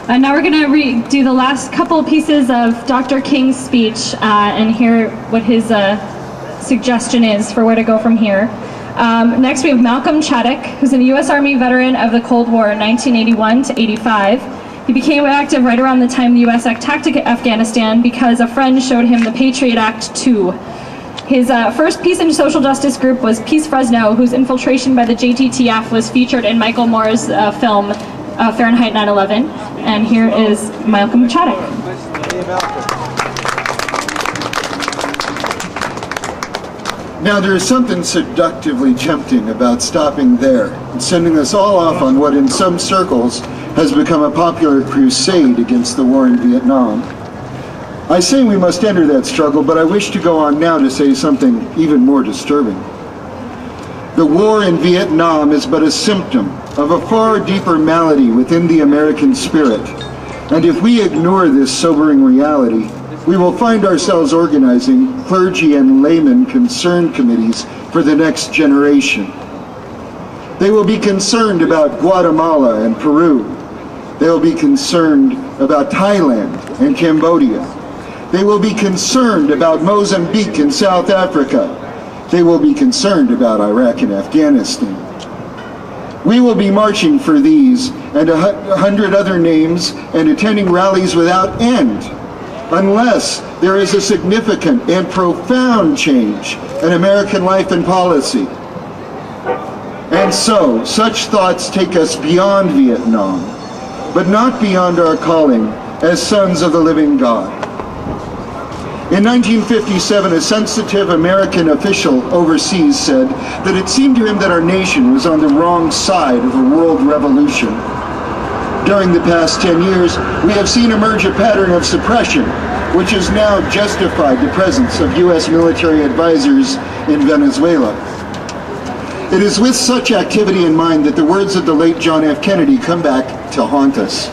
Now we're going to do the last couple pieces of Dr. King's speech and hear what his suggestion is for where to go from here. Next we have Malcolm Chaddock, who's a U.S. Army veteran of the Cold War 1981 to 85. He became active right around the time the U.S. attacked Afghanistan because a friend showed him the Patriot Act 2. His first peace and social justice group was Peace Fresno, whose infiltration by the JTTF was featured in Michael Moore's film Fahrenheit 9/11. And here is Malcolm Chaddock. Now there is something seductively tempting about stopping there and sending us all off on what in some circles has become a popular crusade against the war in Vietnam. I say we must enter that struggle, but I wish to go on now to say something even more disturbing. The war in Vietnam is but a symptom of a far deeper malady within the American spirit, and if we ignore this sobering reality, we will find ourselves organizing clergy and layman concern committees for the next generation. They will be concerned about Guatemala and Peru. They will be concerned about Thailand and Cambodia. They will be concerned about Mozambique and South Africa. They will be concerned about Iraq and Afghanistan. We will be marching for these and 100 other names and attending rallies without end, unless there is a significant and profound change in American life and policy. And so, such thoughts take us beyond Vietnam, but not beyond our calling as sons of the living God. In 1957, a sensitive American official overseas said that it seemed to him that our nation was on the wrong side of a world revolution. During the past 10 years, we have seen emerge a pattern of suppression, which has now justified the presence of U.S. military advisors in Venezuela. It is with such activity in mind that the words of the late John F. Kennedy come back to haunt us.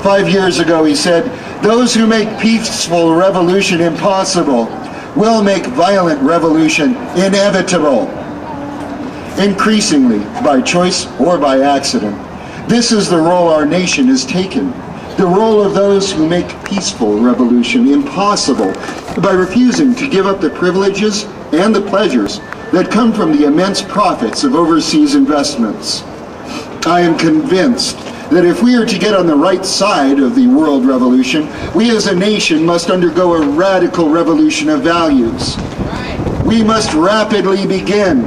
5 years ago, he said, "Those who make peaceful revolution impossible will make violent revolution inevitable." Increasingly, by choice or by accident, this is the role our nation has taken. The role of those who make peaceful revolution impossible by refusing to give up the privileges and the pleasures that come from the immense profits of overseas investments. I am convinced that if we are to get on the right side of the world revolution, we as a nation must undergo a radical revolution of values. We must rapidly begin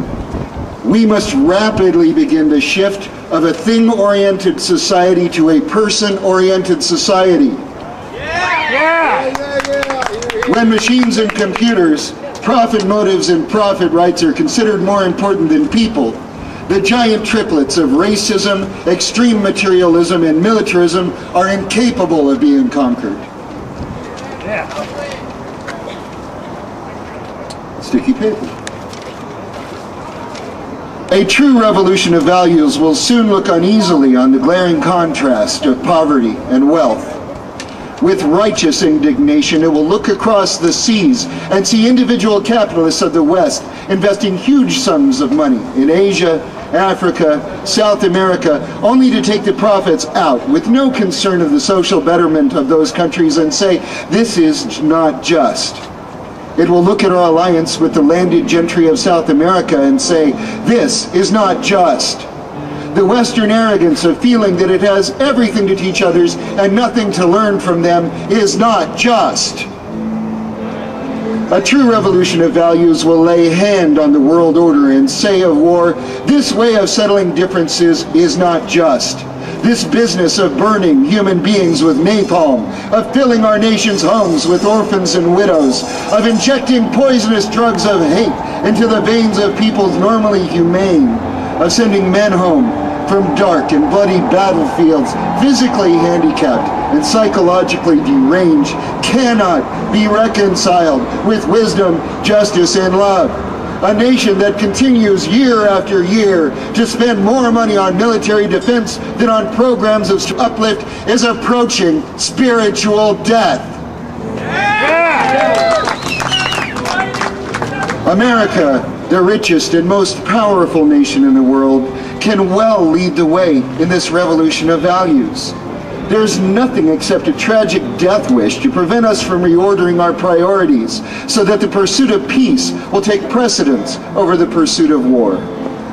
the shift of a thing-oriented society to a person-oriented society. When machines and computers, profit motives and profit rights are considered more important than people, the giant triplets of racism, extreme materialism, and militarism are incapable of being conquered. Sticky paper. A true revolution of values will soon look uneasily on the glaring contrast of poverty and wealth. With righteous indignation, it will look across the seas and see individual capitalists of the West investing huge sums of money in Asia, Africa, South America, only to take the profits out with no concern of the social betterment of those countries and say, "This is not just." It will look at our alliance with the landed gentry of South America and say, "This is not just." The Western arrogance of feeling that it has everything to teach others and nothing to learn from them is not just. A true revolution of values will lay hand on the world order and say of war, "This way of settling differences is not just. This business of burning human beings with napalm, of filling our nation's homes with orphans and widows, of injecting poisonous drugs of hate into the veins of peoples normally humane, of sending men home from dark and bloody battlefields, physically handicapped and psychologically deranged, cannot be reconciled with wisdom, justice, and love. A nation that continues year after year to spend more money on military defense than on programs of uplift is approaching spiritual death. America, the richest and most powerful nation in the world, can well lead the way in this revolution of values. There's nothing except a tragic death wish to prevent us from reordering our priorities so that the pursuit of peace will take precedence over the pursuit of war.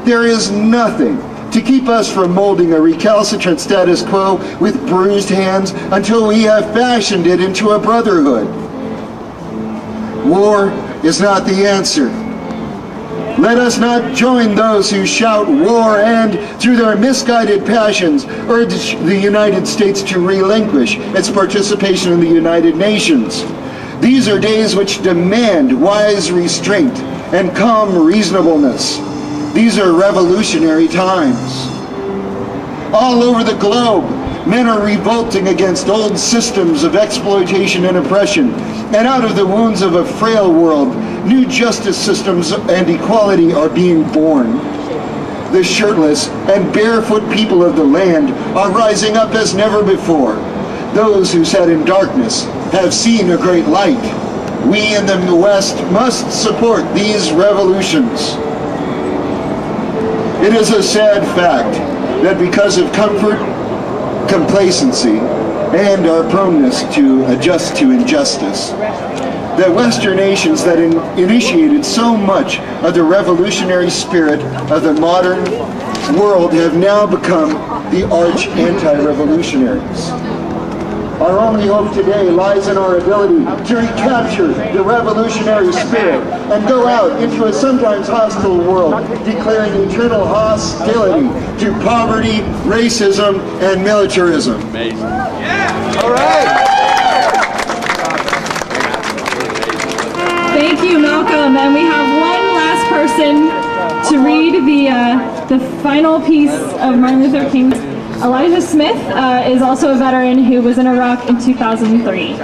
There is nothing to keep us from molding a recalcitrant status quo with bruised hands until we have fashioned it into a brotherhood. War is not the answer. Let us not join those who shout war and, through their misguided passions, urge the United States to relinquish its participation in the United Nations. These are days which demand wise restraint and calm reasonableness. These are revolutionary times. All over the globe, men are revolting against old systems of exploitation and oppression, and out of the wounds of a frail world, new justice systems and equality are being born. The shirtless and barefoot people of the land are rising up as never before. Those who sat in darkness have seen a great light. We in the West must support these revolutions. It is a sad fact that because of comfort, complacency, and our proneness to adjust to injustice, that Western nations that initiated so much of the revolutionary spirit of the modern world have now become the arch anti-revolutionaries. Our only hope today lies in our ability to recapture the revolutionary spirit and go out into a sometimes hostile world, declaring eternal hostility to poverty, racism, and militarism. Amazing. Yeah! All right! Thank you, Malcolm. And we have one last person to read the final piece of Martin Luther King's. Elijah Smith is also a veteran who was in Iraq in 2003.